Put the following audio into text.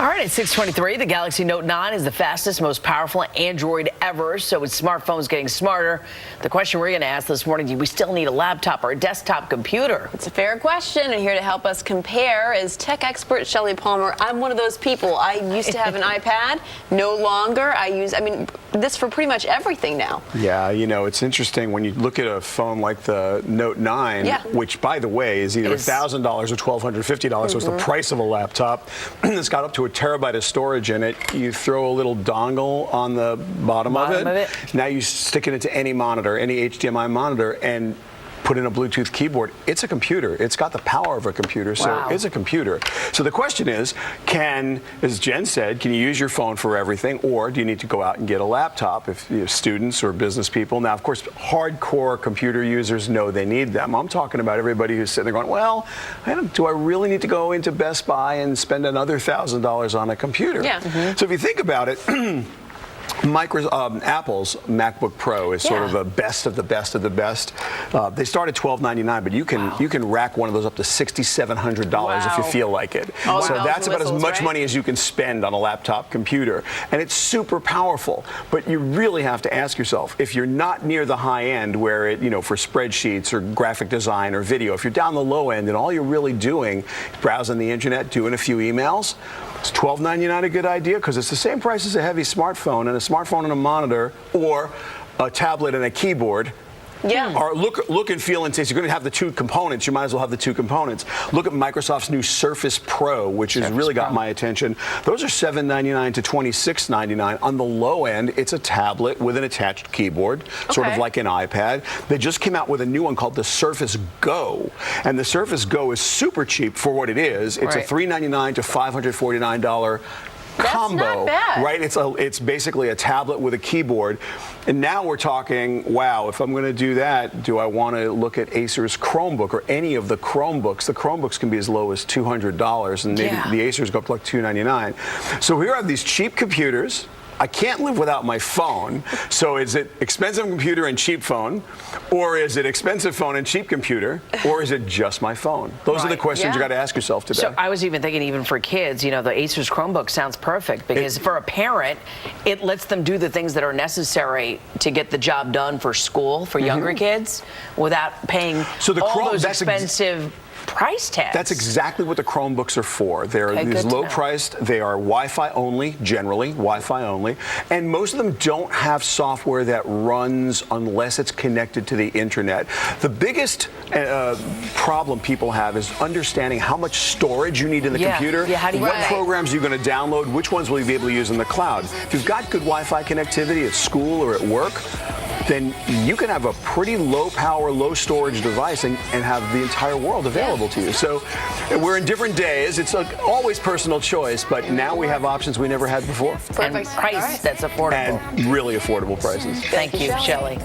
All right, at 6:23, the Galaxy Note 9 is the fastest, most powerful Android ever. So with smartphones getting smarter, the question we're going to ask this morning, do we still need a laptop or a desktop computer? It's a fair question, and here to help us compare is tech expert Shelly Palmer. I'm one of those people. I used to have an iPad, no longer. I use this for pretty much everything now. Yeah, you know, it's interesting when you look at a phone like the Note 9, which, by the way, is either $1,000 or $1,250, so it's the price of a laptop. It's got up to a terabyte of storage in it. You throw a little dongle on the bottom of it. Now you stick it into any monitor, any HDMI monitor, and put in a Bluetooth keyboard. It's a computer. It's got the power of a computer, so it's a computer. So the question is, as Jen said, can you use your phone for everything, or do you need to go out and get a laptop if you have students or business people? Now, of course, hardcore computer users know they need them. I'm talking about everybody who's sitting there going, well, do I really need to go into Best Buy and spend another $1,000 on a computer? So if you think about it, Apple's MacBook Pro is sort of the best of the best of the best. They start at $1,299, but you can rack one of those up to $6,700 if you feel like it. So that's about as much money as you can spend on a laptop computer, and it's super powerful. But you really have to ask yourself, if you're not near the high end, where it, for spreadsheets or graphic design or video, if you're down the low end and all you're really doing, browsing the internet, doing a few emails, is $12.99 a good idea? Because it's the same price as a heavy smartphone, and a smartphone and a monitor, or a tablet and a keyboard. Or look and feel and taste. You're going to have the two components. You might as well have the two components. Look at Microsoft's new Surface Pro, which has really got my attention. Those are $7.99 to $26.99. On the low end, it's a tablet with an attached keyboard, sort of like an iPad. They just came out with a new one called the Surface Go, and the Surface Go is super cheap for what it is. It's a $399 to $549 combo, right? It's basically a tablet with a keyboard. And now we're talking, wow, if I'm going to do that, do I want to look at Acer's Chromebook or any of the Chromebooks? The Chromebooks can be as low as $200, and maybe the Acers go up to like $299. So here are these cheap computers. I can't live without my phone. So is it expensive computer and cheap phone? Or is it expensive phone and cheap computer? Or is it just my phone? Those are the questions you got to ask yourself today. So I was even thinking, even for kids, the Acer's Chromebook sounds perfect, because for a parent, it lets them do the things that are necessary to get the job done for school, for younger kids, without paying all those expensive price tags. That's exactly what the Chromebooks are for. They're these low-priced. They are Wi-Fi only, generally Wi-Fi only, and most of them don't have software that runs unless it's connected to the internet. The biggest problem people have is understanding how much storage you need in the computer, what programs you're going to download, which ones will you be able to use in the cloud. If you've got good Wi-Fi connectivity at school or at work, then you can have a pretty low-power, low-storage device and have the entire world available to you. So we're in different days. It's always personal choice, but now we have options we never had before. And price that's affordable. And really affordable prices. Thank you, Shelly.